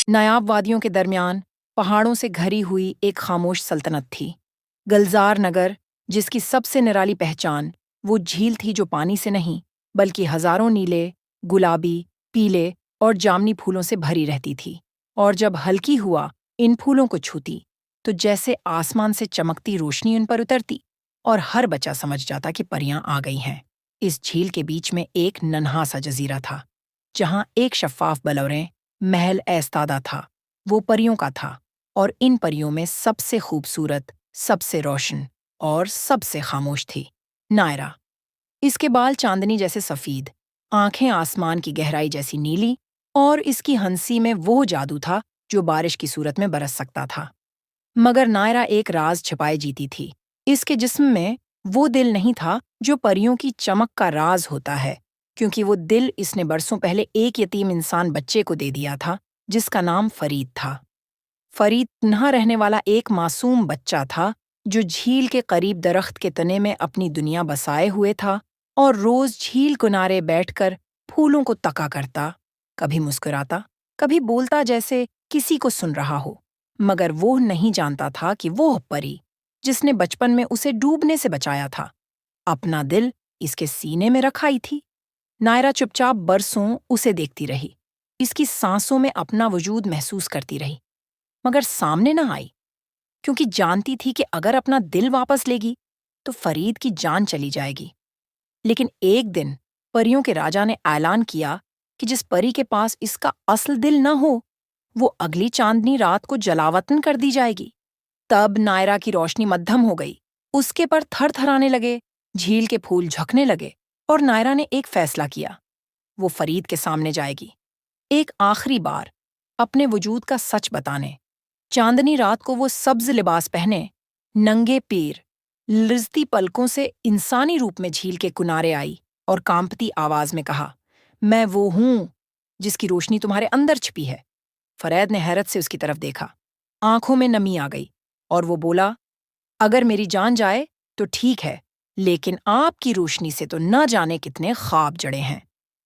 نایاب وادیوں کے درمیان پہاڑوں سے گھری ہوئی ایک خاموش سلطنت تھی، گلزار نگر، جس کی سب سے نرالی پہچان وہ جھیل تھی جو پانی سے نہیں بلکہ ہزاروں نیلے، گلابی، پیلے اور جامنی پھولوں سے بھری رہتی تھی، اور جب ہلکی ہوا ان پھولوں کو چھوتی تو جیسے آسمان سے چمکتی روشنی ان پر اترتی اور ہر بچہ سمجھ جاتا کہ پریاں آ گئی ہیں۔ اس جھیل کے بیچ میں ایک ننھا سا جزیرہ تھا، جہاں ایک شفاف بلوریں محل ایستادہ تھا۔ وہ پریوں کا تھا، اور ان پریوں میں سب سے خوبصورت، سب سے روشن اور سب سے خاموش تھی نائرا۔ اس کے بال چاندنی جیسے سفید، آنکھیں آسمان کی گہرائی جیسی نیلی، اور اس کی ہنسی میں وہ جادو تھا جو بارش کی صورت میں برس سکتا تھا۔ مگر نائرا ایک راز چھپائے جیتی تھی۔ اس کے جسم میں وہ دل نہیں تھا جو پریوں کی چمک کا راز ہوتا ہے، کیونکہ وہ دل اس نے برسوں پہلے ایک یتیم انسان بچے کو دے دیا تھا جس کا نام فرید تھا۔ فرید تنہا رہنے والا ایک معصوم بچہ تھا جو جھیل کے قریب درخت کے تنے میں اپنی دنیا بسائے ہوئے تھا اور روز جھیل کنارے بیٹھ کر پھولوں کو تکا کرتا، کبھی مسکراتا، کبھی بولتا جیسے کسی کو سن رہا ہو، مگر وہ نہیں جانتا تھا کہ وہ پری جس نے بچپن میں اسے ڈوبنے سے بچایا تھا اپنا دل اس کے سینے میں رکھائی تھی۔ نائرا چپ چاپ برسوں اسے دیکھتی رہی، اس کی سانسوں میں اپنا وجود محسوس کرتی رہی، مگر سامنے نہ آئی، کیونکہ جانتی تھی کہ اگر اپنا دل واپس لے گی تو فرید کی جان چلی جائے گی۔ لیکن ایک دن پریوں کے راجا نے اعلان کیا کہ جس پری کے پاس اس کا اصل دل نہ ہو، وہ اگلی چاندنی رات کو جلاوطن کر دی جائے گی۔ تب نائرا کی روشنی مدھم ہو گئی، اس کے پر تھر تھرانے لگے، جھیل کے پھول جھکنے لگے، اور نائرا نے ایک فیصلہ کیا۔ وہ فرید کے سامنے جائے گی، ایک آخری بار، اپنے وجود کا سچ بتانے۔ چاندنی رات کو وہ سبز لباس پہنے، ننگے پیر، لرزتی پلکوں سے انسانی روپ میں جھیل کے کنارے آئی اور کانپتی آواز میں کہا، میں وہ ہوں جس کی روشنی تمہارے اندر چھپی ہے۔ فرید نے حیرت سے اس کی طرف دیکھا، آنکھوں میں نمی آ گئی، اور وہ بولا، اگر میری جان جائے تو ٹھیک ہے، لیکن آپ کی روشنی سے تو نہ جانے کتنے خواب جڑے ہیں۔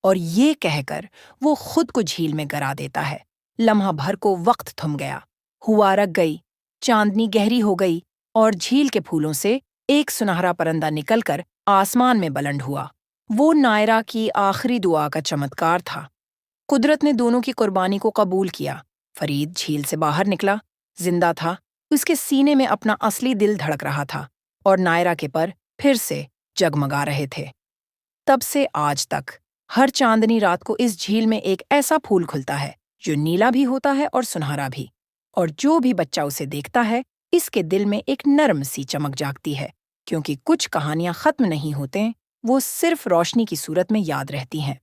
اور یہ کہہ کر وہ خود کو جھیل میں گرا دیتا ہے۔ لمحہ بھر کو وقت تھم گیا، ہوا رک گئی، چاندنی گہری ہو گئی، اور جھیل کے پھولوں سے ایک سنہرا پرندہ نکل کر آسمان میں بلند ہوا۔ وہ نائرا کی آخری دعا کا چمتکار تھا۔ قدرت نے دونوں کی قربانی کو قبول کیا۔ فرید جھیل سے باہر نکلا، زندہ تھا، اس کے سینے میں اپنا اصلی دل دھڑک رہا تھا، اور نائرا کے پر پھر سے جگمگا رہے تھے۔ تب سے آج تک ہر چاندنی رات کو اس جھیل میں ایک ایسا پھول کھلتا ہے جو نیلا بھی ہوتا ہے اور سنہرا بھی، اور جو بھی بچہ اسے دیکھتا ہے اس کے دل میں ایک نرم سی چمک جاگتی ہے، کیونکہ کچھ کہانیاں ختم نہیں ہوتے، وہ صرف روشنی کی صورت میں یاد رہتی ہیں۔